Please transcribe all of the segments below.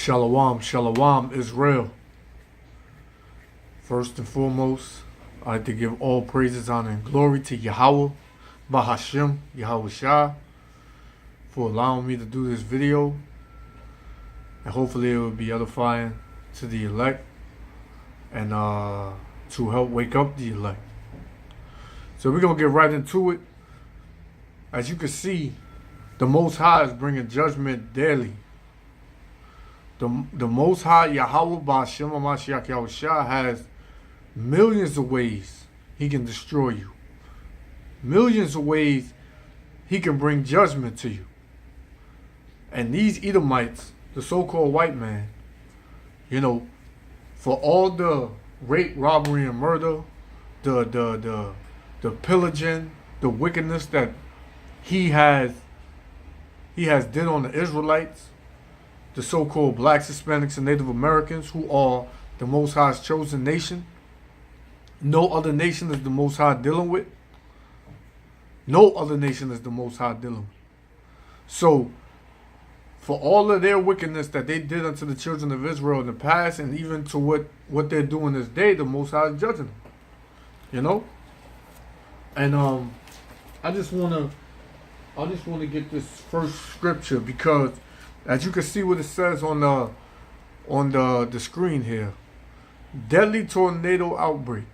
Shalom, shalom, Israel. First and foremost, I'd like to give all praises, honor, and glory to Yahweh, Bahashem, Yahweh Shah, for allowing me to do this video. And hopefully it will be edifying to the elect and to help wake up the elect. So we're going to get right into it. As you can see, the Most High is bringing judgment daily. The Most High, Yahweh Ba'ashem HaMashiach Yahweh Shah, has millions of ways he can destroy you. Millions of ways he can bring judgment to you. And these Edomites, the so-called white man, for all the rape, robbery, and murder, the pillaging, the wickedness that he has did on the Israelites, the so-called blacks, Hispanics, and Native Americans, who are the Most High's chosen nation. No other nation is the Most High dealing with. No other nation is the Most High dealing with. So, for all of their wickedness that they did unto the children of Israel in the past, and even to what they're doing this day, the Most High is judging them. And I just wanna get this first scripture, because as you can see what it says on the screen here. Deadly tornado outbreak.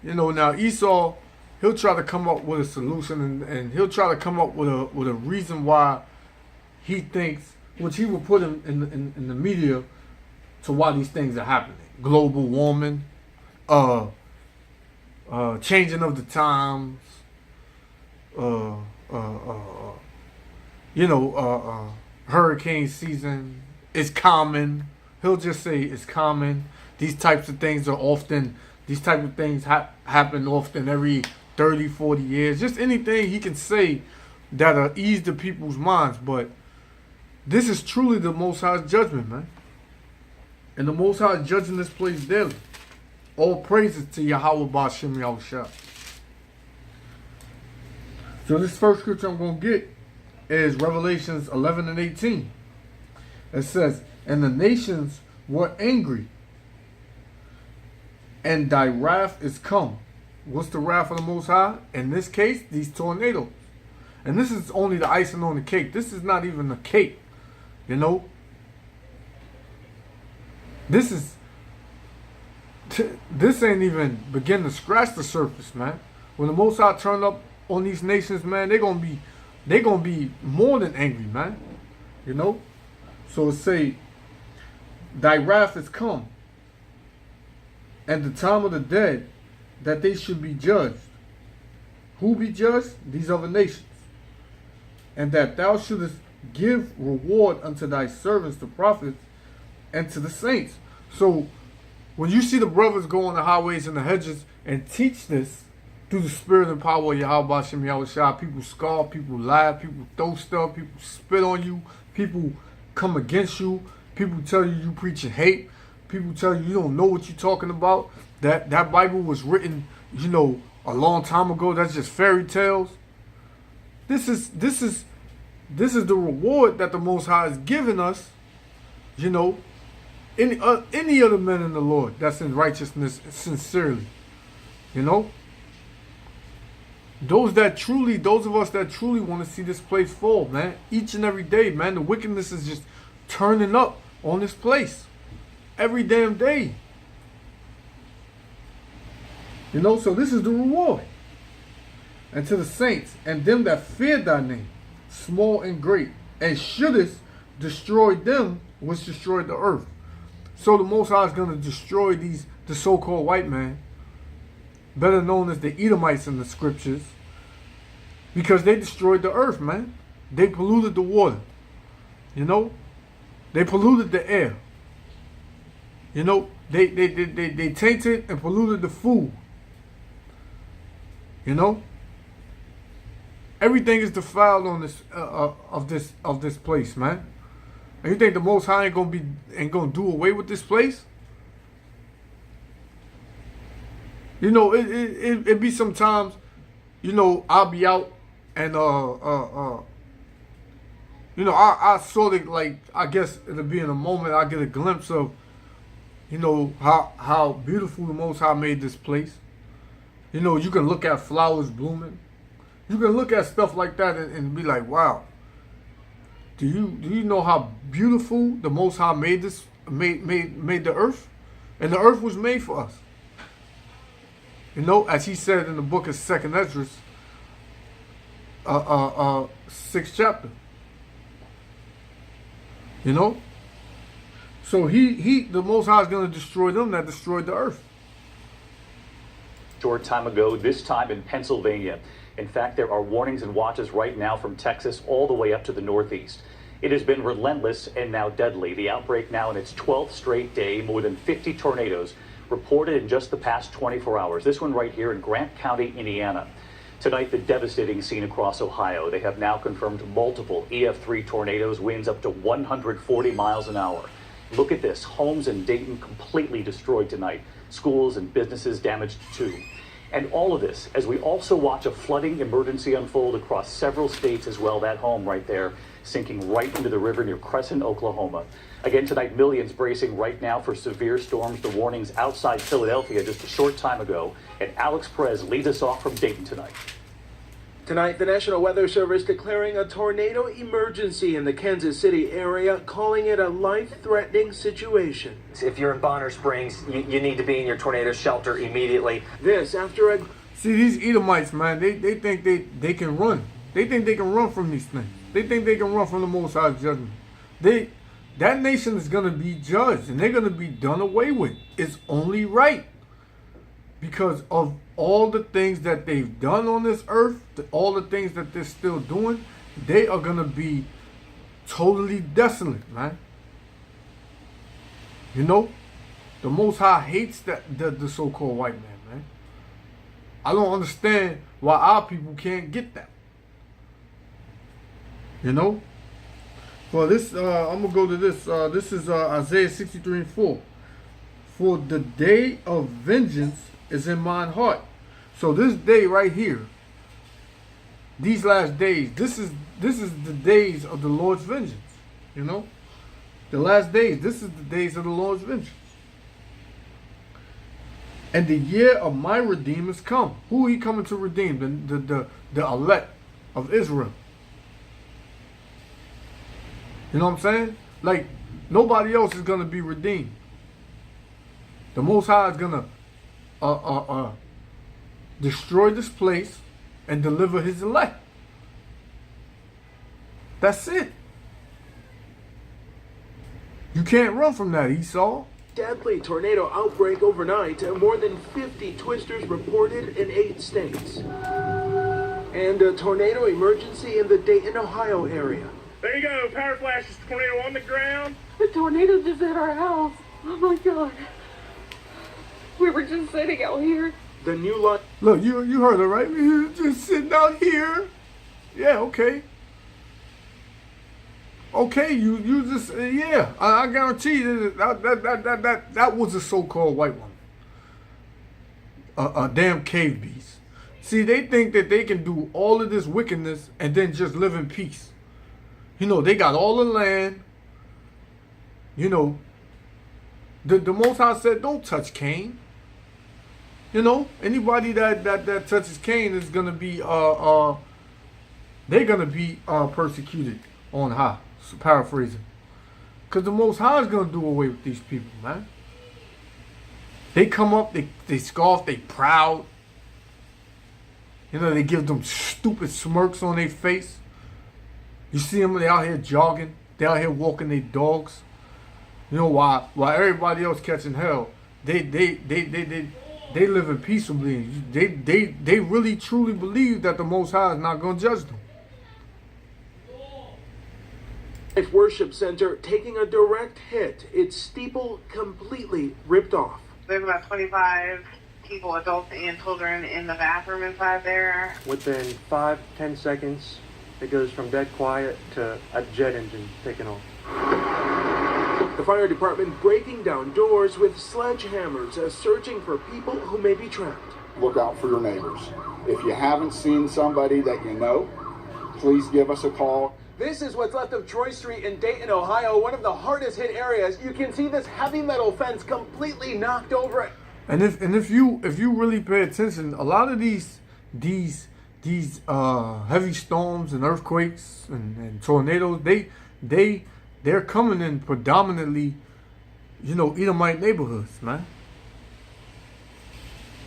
Now Esau, he'll try to come up with a solution, and he'll try to come up with a reason why he thinks, which he will put in the media, to why these things are happening. Global warming, changing of the times, hurricane season is common. He'll just say it's common. These types of things happen often every 30, 40 years. Just anything he can say that'll ease the people's minds. But this is truly the Most High's judgment, man. And the Most High is judging this place daily. All praises to Yahweh Ba'ashem Yahweh Shah. So this first scripture I'm going to get is Revelations 11 and 18. It says, "And the nations were angry, and thy wrath is come." What's the wrath of the Most High? In this case, these tornadoes. And this is only the icing on the cake. This is not even the cake. This ain't even begin to scratch the surface, man. When the Most High turn up on these nations, man, they're gonna be more than angry, man. So it say, "Thy wrath is come, and the time of the dead, that they should be judged." Who be judged? These other nations. "And that thou shouldest give reward unto thy servants, the prophets, and to the saints." So when you see the brothers go on the highways and the hedges and teach this through the spirit and power of Yahweh Ba'ashem Yahweh Shah, people scoff, people laugh, people throw stuff, people spit on you, people come against you, people tell you preaching hate, people tell you don't know what you're talking about, that Bible was written, a long time ago, that's just fairy tales. This is the reward that the Most High is giving us. Any other men in the Lord that's in righteousness sincerely. Those of us that truly want to see this place fall, man. Each and every day, man, the wickedness is just turning up on this place. Every damn day. So this is the reward. "And to the saints, and them that fear thy name, small and great, and shouldest destroy them which destroyed the earth." So the Most High is going to destroy the so-called white man, better known as the Edomites in the scriptures, because they destroyed the earth, man. They polluted the water. They polluted the air. They tainted and polluted the food. Everything is defiled on this of this place, man. And you think the Most High ain't gonna do away with this place? It be sometimes, I'll be out and You know, I sort of like, I guess it'll be in a moment I get a glimpse of, you know, how beautiful the Most High made this place. You know, you can look at flowers blooming. You can look at stuff like that and be like, wow. Do you know how beautiful the Most High made this made the earth? And the earth was made for us. You know, as he said in the book of 2nd Esdras, 6th chapter. You know? So the Most High is going to destroy them that destroyed the earth. Short time ago, this time in Pennsylvania. In fact, there are warnings and watches right now from Texas all the way up to the Northeast. It has been relentless and now deadly. The outbreak now in its 12th straight day, more than 50 tornadoes reported in just the past 24 hours. This one right here in Grant County, Indiana. Tonight, the devastating scene across Ohio. They have now confirmed multiple EF3 tornadoes, winds up to 140 miles an hour. Look at this. Homes in Dayton completely destroyed tonight. Schools and businesses damaged too. And all of this as we also watch a flooding emergency unfold across several states as well. That home right there sinking right into the river near Crescent, Oklahoma. Again tonight, millions bracing right now for severe storms. The warnings outside Philadelphia just a short time ago. And Alex Perez leads us off from Dayton tonight. Tonight, the National Weather Service declaring a tornado emergency in the Kansas City area, calling it a life-threatening situation. If you're in Bonner Springs, you need to be in your tornado shelter immediately. This after a... See, these Edomites, man, they think they can run. They think they can run from these things. They think they can run from the Most High's judgment. That nation is going to be judged, and they're going to be done away with. It's only right. Because of all the things that they've done on this earth, all the things that they're still doing, they are going to be totally desolate, man. You know, the Most High hates the so-called white man, man. I don't understand why our people can't get that. You know? Well, this, I'm going to go to this. This is Isaiah 63:4. For the day of vengeance is in mine heart. So this day right here, these last days, this is the days of the Lord's vengeance. You know? The last days, this is the days of the Lord's vengeance. And the year of my redeemers come. Who are he coming to redeem? The elect of Israel. You know what I'm saying? Like, nobody else is going to be redeemed. The Most High is going to destroy this place and deliver his elect. That's it. You can't run from that, Esau. Deadly tornado outbreak overnight. More than 50 twisters reported in 8 states. And a tornado emergency in the Dayton, Ohio area. There you go, power flashes, tornado on the ground. The tornado just hit our house. Oh my God. We were just sitting out here. The new line. Look, you heard it, right? We were just sitting out here. Yeah, okay. Okay, you just, yeah. I guarantee you that was a so-called white woman. A damn cave beast. See, they think that they can do all of this wickedness and then just live in peace. You know, they got all the land. You know, the Most High said, don't touch Cain. You know, anybody that touches Cain is gonna be they're gonna be persecuted on high. So paraphrasing, because the Most High is gonna do away with these people, man. They come up, they scoff, they proud. You know, they give them stupid smirks on their face. You see them, they out here jogging, they out here walking their dogs. You know, while everybody else catching hell, they living peaceably. They really truly believe that the Most High is not going to judge them. Life Worship Center taking a direct hit. Its steeple completely ripped off. There's about 25 people, adults and children, in the bathroom inside there. Within 5-10 seconds, it goes from dead quiet to a jet engine taking off. The fire department breaking down doors with sledgehammers, searching for people who may be trapped. Look out for your neighbors. If you haven't seen somebody that you know, please give us a call. This is what's left of Troy Street in Dayton, Ohio, one of the hardest hit areas. You can see this heavy metal fence completely knocked over. And if you really pay attention, a lot of these heavy storms and earthquakes and tornadoes, they're coming in predominantly, you know, Edomite neighborhoods, man.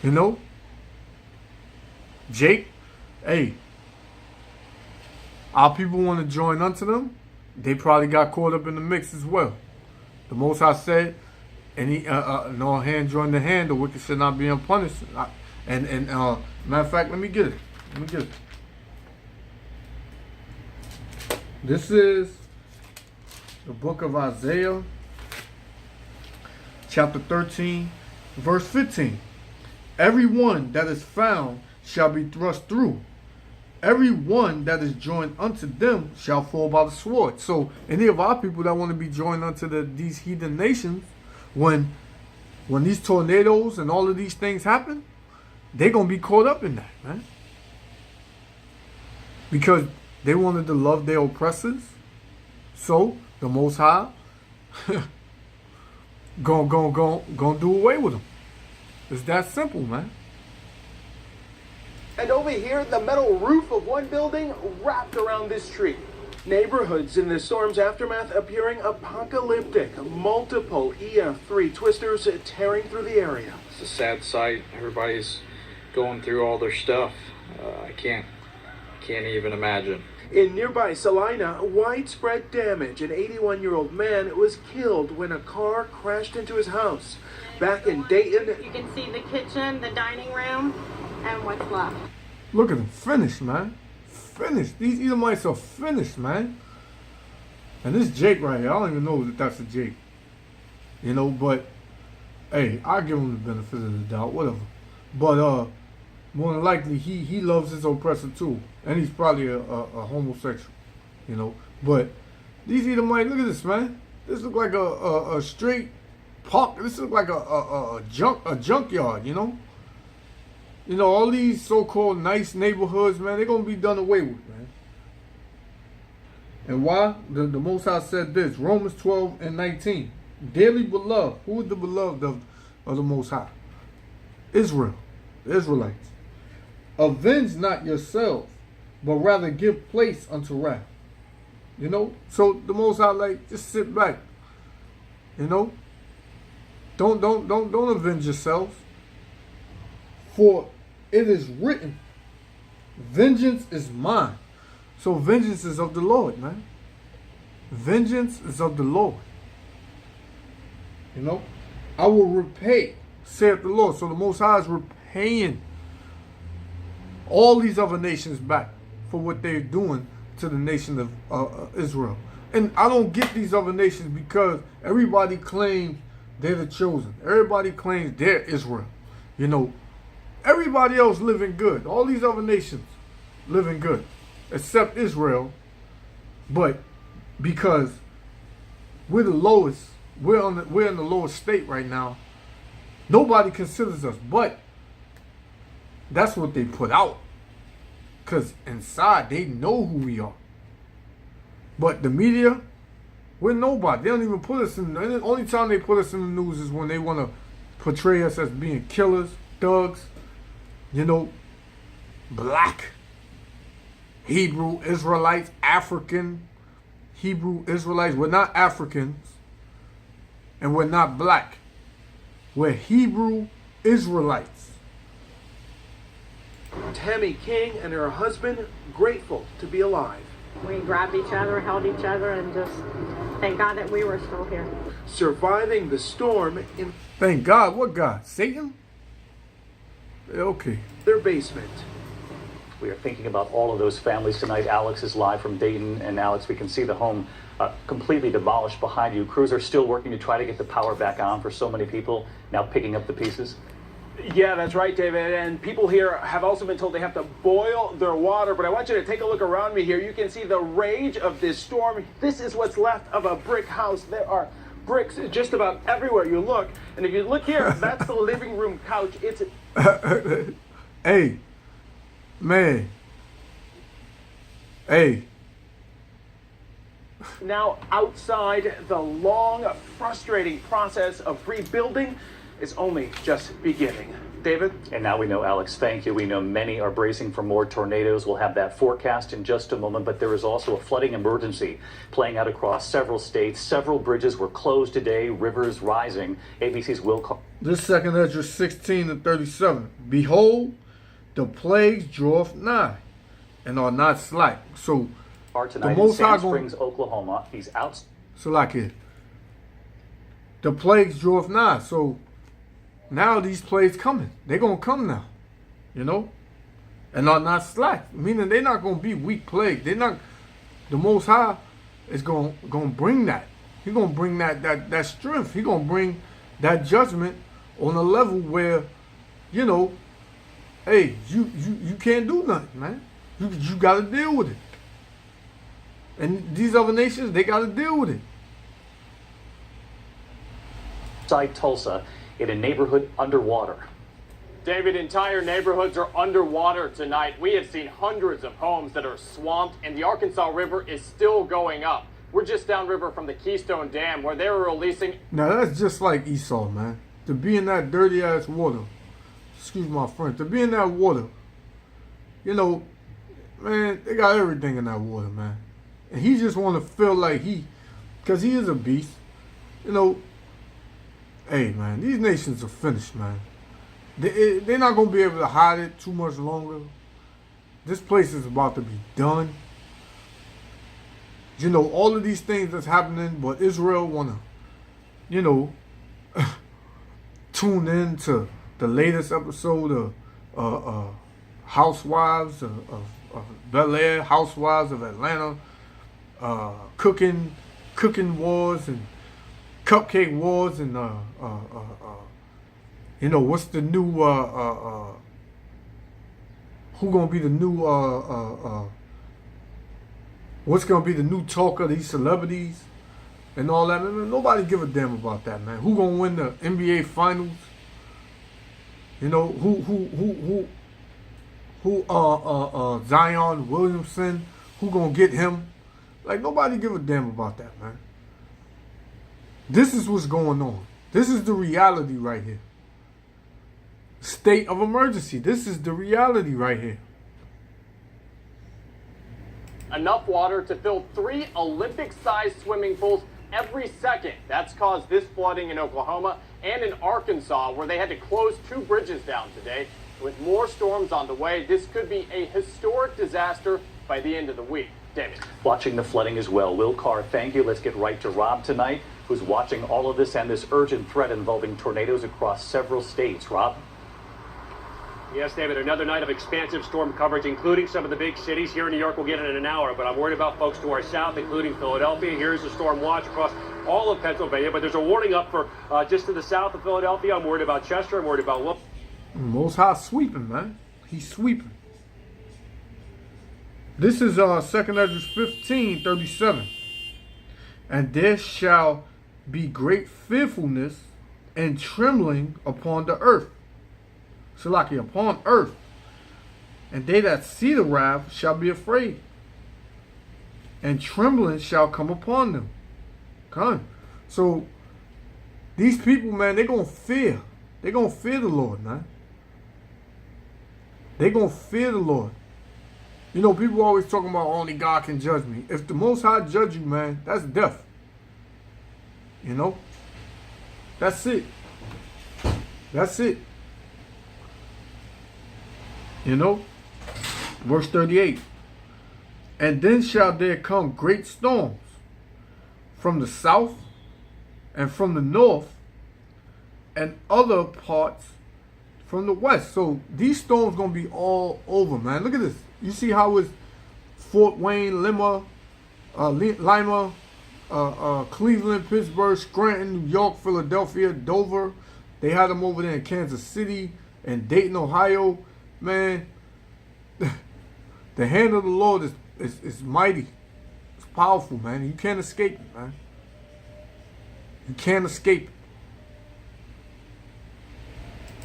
You know, Jake, hey, our people want to join unto them. They probably got caught up in the mix as well. The Most High said, no hand join the hand, the wicked should not be unpunished. Matter of fact, let me get it. This is the book of Isaiah, chapter 13, verse 15. Everyone that is found shall be thrust through. Every one that is joined unto them shall fall by the sword. So any of our people that want to be joined unto these heathen nations, when these tornadoes and all of these things happen, they're going to be caught up in that, man. Because they wanted to love their oppressors. So the Most High gonna do away with them. It's that simple, man. And over here, the metal roof of one building wrapped around this tree. Neighborhoods in the storm's aftermath appearing apocalyptic. Multiple EF3 twisters tearing through the area. It's a sad sight. Everybody's going through all their stuff. I can't even imagine. In nearby Salina, widespread damage. An 81-year-old man was killed when a car crashed into his house. Back in Dayton, You can see the kitchen, the dining room, and what's left. Look at them, finished, man. Finished. These Edomites are finished, man. And this Jake right here, I don't even know that that's a Jake. You know, but hey, I give him the benefit of the doubt, whatever. But more than likely, he loves his oppressor too, and he's probably a homosexual, you know. But these Edomites, look at this, man. This look like a straight park. This look like a junkyard, you know. You know, all these so-called nice neighborhoods, man, they're gonna be done away with, man. And why? The Most High said this, Romans 12:19. Dearly beloved, who is the beloved of the Most High? Israel, the Israelites. Avenge not yourselves, but rather give place unto wrath. You know? So the Most High, like, just sit back. You know? Don't avenge yourselves. For it is written, vengeance is mine. So vengeance is of the Lord, man. Vengeance is of the Lord. You know? I will repay, saith the Lord. So the Most High is repaying all these other nations back for what they're doing to the nation of Israel. And I don't get these other nations because everybody claims they're the chosen. Everybody claims they're Israel. You know, everybody else living good. All these other nations living good, except Israel. But because we're the lowest, we're in the lowest state right now. Nobody considers us, but that's what they put out. Because inside, they know who we are. But the media, we're nobody. They don't even put us in. The only time they put us in the news is when they want to portray us as being killers, thugs, you know, black, Hebrew Israelites, African Hebrew Israelites. We're not Africans and we're not black. We're Hebrew Israelites. Tammy King and her husband grateful to be alive. We grabbed each other, held each other, and just thank God that we were still here. Surviving the storm in Thank God. What God? Satan? Okay. their basement. We are thinking about all of those families tonight. Alex is live from Dayton. And Alex, we can see the home completely demolished behind you. Crews are still working to try to get the power back on for so many people, now picking up the pieces. Yeah, that's right, David. And people here have also been told they have to boil their water. But I want you to take a look around me here. You can see the rage of this storm. This is what's left of a brick house. There are bricks just about everywhere you look. And if you look here, that's the living room couch. It's Hey, man. Hey, Now, outside, the long, frustrating process of rebuilding is only just beginning. David? And now we know, Alex, thank you. We know many are bracing for more tornadoes. We'll have that forecast in just a moment, but there is also a flooding emergency playing out across several states. Several bridges were closed today, rivers rising. ABC's Will Carr. This second Ezra 16 and 37. Behold, the plagues draweth nigh, and are not slack. So Tonight the Most in High Sand Springs, Oklahoma. He's out. So like it, the plagues draweth nigh. So now these plagues coming. They're gonna come now, you know, and are not slack. Meaning they're not gonna be weak plagues. They're not. The Most High is gonna bring that. He's gonna bring that strength. He's gonna bring that judgment on a level where, you know, hey, you can't do nothing, man. You gotta deal with it. And these other nations, they got to deal with it. Outside Tulsa, in a neighborhood underwater. David, entire neighborhoods are underwater tonight. We have seen hundreds of homes that are swamped, and the Arkansas River is still going up. We're just downriver from the Keystone Dam, where they were releasing... Now, that's just like Esau, man. To be in that dirty-ass water, excuse my French, to be in that water, you know, man, they got everything in that water, man. And he just want to feel like because he is a beast, you know. Hey, man, these nations are finished, man. They're not going to be able to hide it too much longer. This place is about to be done. You know, all of these things that's happening, but Israel want to, you know, tune in to the latest episode of Housewives of Bel Air, Housewives of Atlanta. Cooking wars and cupcake wars and you know, what's the new who gonna be the new what's gonna be the new talk of these celebrities and all that, man. Nobody give a damn about that, man. Who gonna win the NBA finals? You know, who Zion Williamson, who gonna get him? Like, nobody give a damn about that, man. This is what's going on. This is the reality right here. State of emergency. This is the reality right here. enough water to fill 3 Olympic-sized swimming pools every second. That's caused this flooding in Oklahoma and in Arkansas, where they had to close 2 bridges down today. With more storms on the way, this could be a historic disaster by the end of the week. David. Watching the flooding as well. Will Carr, thank you. Let's get right to Rob tonight, who's watching all of this and this urgent threat involving tornadoes across several states. Rob? Yes, David, another night of expansive storm coverage, including some of the big cities. Here in New York, we'll get it in an hour, but I'm worried about folks to our south, including Philadelphia. Here's a storm watch across all of Pennsylvania, but there's a warning up for just to the south of Philadelphia. I'm worried about Chester. I'm worried about Wilmington. Most High sweeping, man. He's sweeping. This is 2nd Ezra 15:37. And there shall be great fearfulness and trembling upon the earth. Salaki, upon earth. And they that see the wrath shall be afraid. And trembling shall come upon them. Come. So these people, man, they're going to fear. They're going to fear the Lord, man. They're going to fear the Lord. You know, people always talking about only God can judge me. If the Most High judge you, man, that's death. You know? That's it. That's it. You know? Verse 38. And then shall there come great storms from the south and from the north and other parts from the west. So these storms going to be all over, man. Look at this. You see how it's Fort Wayne, Lima, Cleveland, Pittsburgh, Scranton, New York, Philadelphia, Dover. They had them over there in Kansas City and Dayton, Ohio. Man, the hand of the Lord is mighty. It's powerful, man. You can't escape it, man. You can't escape it.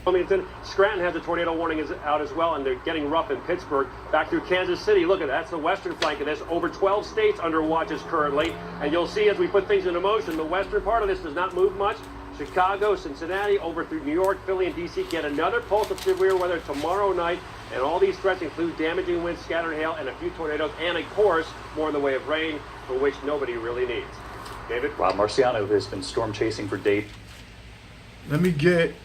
Wilmington. Scranton has a tornado warning out as well, and they're getting rough in Pittsburgh. Back through Kansas City, look at that. That's the western flank of this. Over 12 states under watches currently. And you'll see as we put things into motion, the western part of this does not move much. Chicago, Cincinnati, over through New York, Philly, and D.C. get another pulse of severe weather tomorrow night. And all these threats include damaging winds, scattered hail, and a few tornadoes, and of course, more in the way of rain, for which nobody really needs. David? Rob Marciano has been storm chasing for days. Let me get.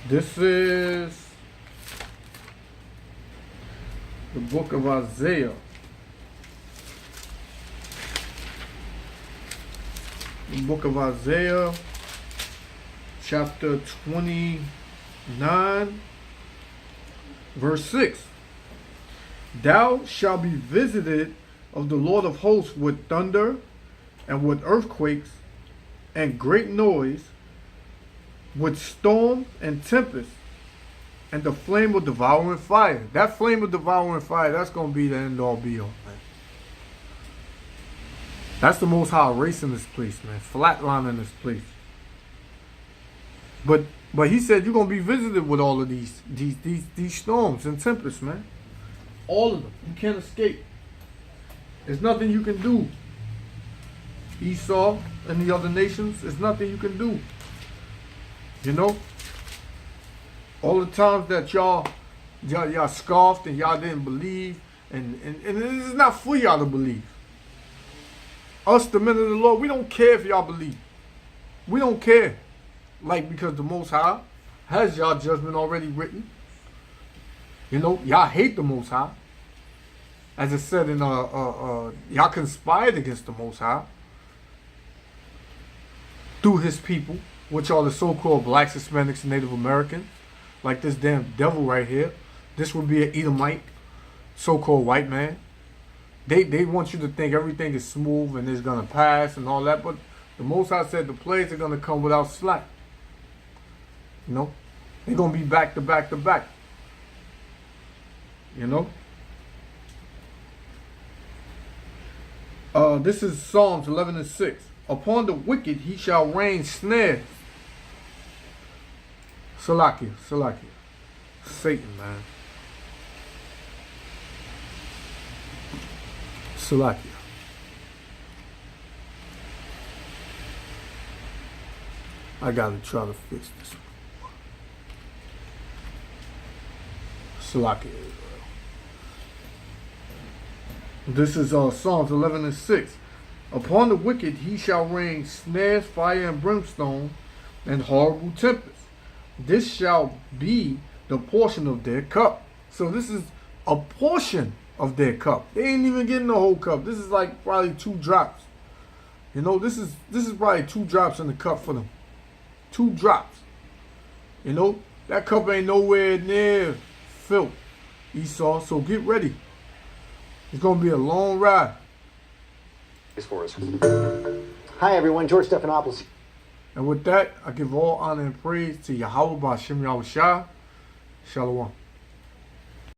This is the book of Isaiah. The book of Isaiah, chapter 29, verse 6. Thou shalt be visited of the Lord of hosts with thunder and with earthquakes and great noise, with storm and tempest, and the flame of devouring fire. That flame of devouring fire, that's going to be the end all be all, man. That's the Most High erasing this place, man. Flatlining this place. But he said you're going to be visited with all of these storms and tempests, man. All of them. You can't escape. There's nothing you can do. Esau and the other nations, there's nothing you can do. You know? All the times that y'all scoffed and y'all didn't believe, and it is not for y'all to believe. Us, the men of the Lord, we don't care if y'all believe. We don't care. Like, because the Most High has y'all judgment already written. You know, y'all hate the Most High. As it said in y'all conspired against the Most High through his people, which are the so-called blacks, Hispanics, and Native Americans. Like this damn devil right here. This would be an Edomite, so-called white man. They want you to think everything is smooth and it's gonna pass and all that, but the Most High said the plagues are gonna come without slack. You know, they're gonna be back to back to back. You know. This is Psalms 11:6. Upon the wicked he shall rain snares. Salakia. Satan, man. Salakia. I gotta try to fix this. Salakia. This is Psalms 11:6. Upon the wicked he shall rain snares, fire, and brimstone, and horrible tempests. This shall be the portion of their cup. So this is a portion of their cup. They ain't even getting the whole cup. This is like probably 2 drops. You know, this is probably 2 drops in the cup for them. 2 drops. You know, that cup ain't nowhere near filled, Esau. So get ready. It's gonna be a long ride. For us. Hi everyone, George Stephanopoulos. And with that, I give all honor and praise to Yahweh B'Shem Yahushua. Shalom.